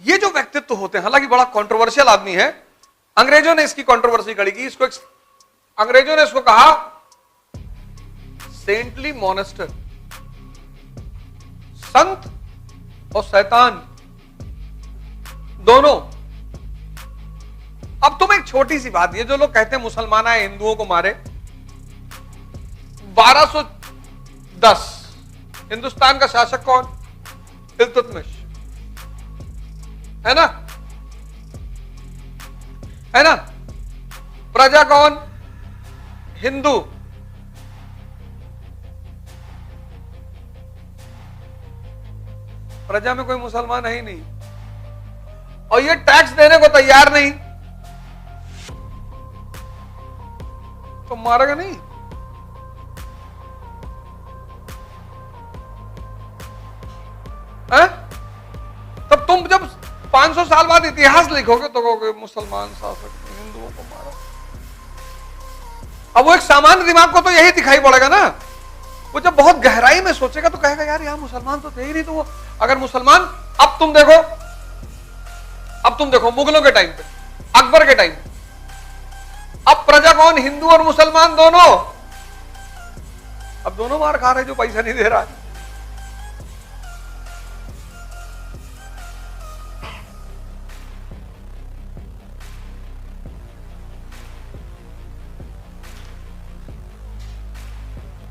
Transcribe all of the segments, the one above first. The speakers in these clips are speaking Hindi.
ये जो व्यक्तित्व होते हैं, हालांकि बड़ा कंट्रोवर्शियल आदमी है, अंग्रेजों ने इसकी कंट्रोवर्सी खड़ी की, इसको अंग्रेजों ने इसको कहा सेंटली मॉनेस्टर, संत और शैतान दोनों। अब तुम एक छोटी सी बात, ये जो लोग कहते हैं मुसलमान आए हिंदुओं को मारे, 1210 हिंदुस्तान का शासक कौन? इल्तुतमिश, है ना? है ना? प्रजा कौन? हिंदू। प्रजा में कोई मुसलमान है ही नहीं, और ये टैक्स देने को तैयार नहीं, तो मारेगा नहीं? है? तब तुम जब 500 साल बाद इतिहास लिखोगे तो कहोगे मुसलमान शासक ने हिंदुओं को मारा। अब वो एक सामान्य दिमाग को तो यही दिखाई पड़ेगा ना, वो जब बहुत गहराई में सोचेगा तो कहेगा यार यहाँ मुसलमान तो थे ही नहीं, तो वो अगर मुसलमान, अब तुम देखो मुगलों के टाइम पे, अकबर के टाइम, अब प्रजा कौन? हिंदू और मुसलमान दोनों। अब दोनों मार खा रहे जो पैसा नहीं दे रहा है।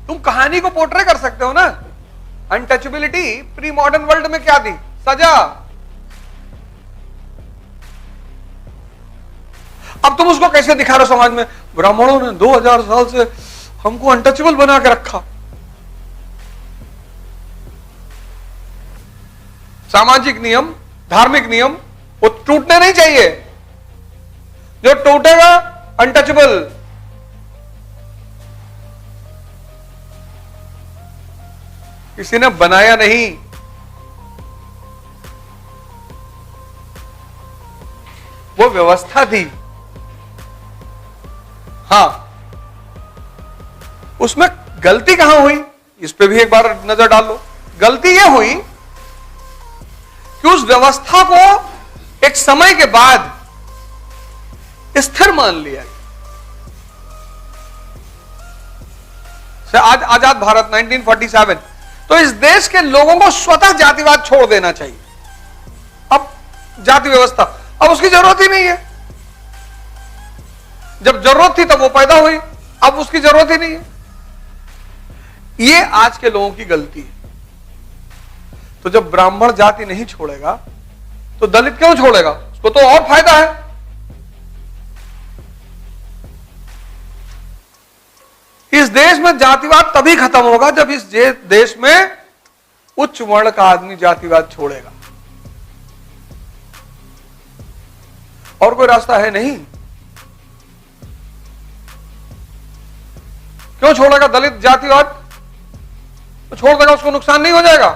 तुम कहानी को पोर्ट्रे कर सकते हो ना। अनटचेबिलिटी प्री मॉडर्न वर्ल्ड में क्या थी? सजा। अब तुम उसको कैसे दिखा रहे हो समाज में? ब्राह्मणों ने 2000 साल से हमको अनटचेबल बना के रखा। सामाजिक नियम, धार्मिक नियम वो टूटने नहीं चाहिए, जो टूटेगा अनटचेबल। किसी ने बनाया नहीं, वो व्यवस्था थी। हां, उसमें गलती कहां हुई, इस पे भी एक बार नजर डाल लो। गलती यह हुई कि उस व्यवस्था को एक समय के बाद स्थिर मान लिया गया। आज आजाद भारत 1947, तो इस देश के लोगों को स्वतः जातिवाद छोड़ देना चाहिए। अब जाति व्यवस्था अब उसकी जरूरत ही नहीं है। जब जरूरत थी तब वो पैदा हुई, अब उसकी जरूरत ही नहीं है। ये आज के लोगों की गलती है। तो जब ब्राह्मण जाति नहीं छोड़ेगा तो दलित क्यों छोड़ेगा? उसको तो और फायदा है। इस देश में जातिवाद तभी खत्म होगा जब इस देश में उच्च वर्ण का आदमी जातिवाद छोड़ेगा, और कोई रास्ता है नहीं। क्यों छोड़ेगा दलित जातिवाद? तो छोड़ देगा, उसको नुकसान नहीं हो जाएगा?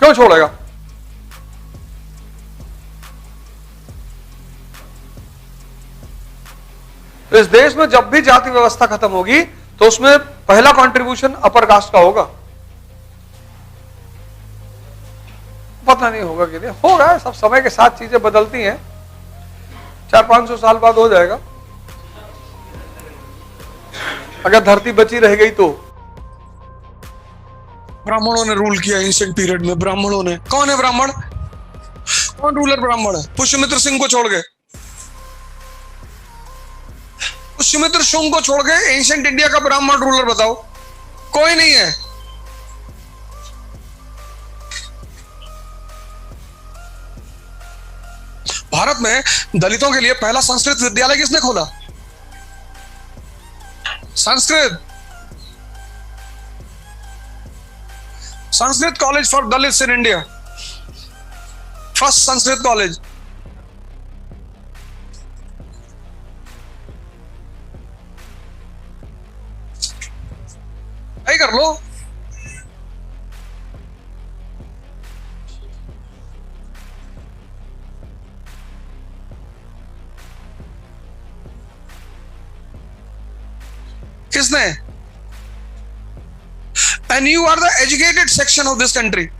क्यों छोड़ेगा? तो इस देश में जब भी जाति व्यवस्था खत्म होगी तो उसमें पहला कंट्रीब्यूशन अपर कास्ट का होगा। पता नहीं होगा कि नहीं होगा, सब समय के साथ चीजें बदलती हैं। 400-500 साल बाद हो जाएगा, अगर धरती बची रह गई तो। ब्राह्मणों ने रूल किया एंशिएंट पीरियड में। ब्राह्मणों ने, कौन है ब्राह्मण? कौन रूलर ब्राह्मण है? पुष्यमित्र सिंह को छोड़ गए, पुष्यमित्र सिंह को छोड़ गए एंशिएंट इंडिया का ब्राह्मण रूलर बताओ? कोई नहीं है। भारत में दलितों के लिए पहला संस्कृत विद्यालय किसने खोला? Sanskrit college for Dalits in India, first Sanskrit college. Try कर लो। किसने? and you are the educated section of this country.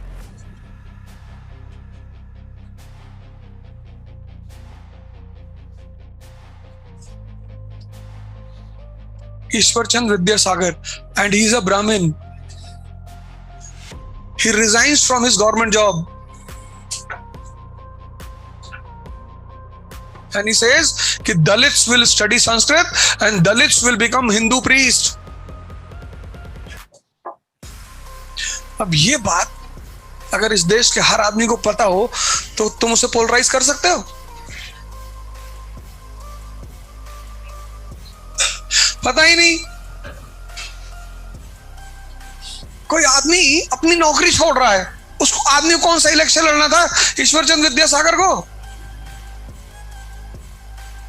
Ishwar Chand Vidyasagar, and he is a Brahmin. He resigns from his government job. And he says कि Dalits will study Sanskrit and Dalits will become Hindu priest. अब ये बात अगर इस देश के हर आदमी को पता हो तो तुम उसे पोलराइज कर सकते हो? पता ही नहीं। कोई आदमी अपनी नौकरी छोड़ रहा है, उसको आदमी कौन सा इलेक्शन लड़ना था? ईश्वर चंद विद्यासागर को।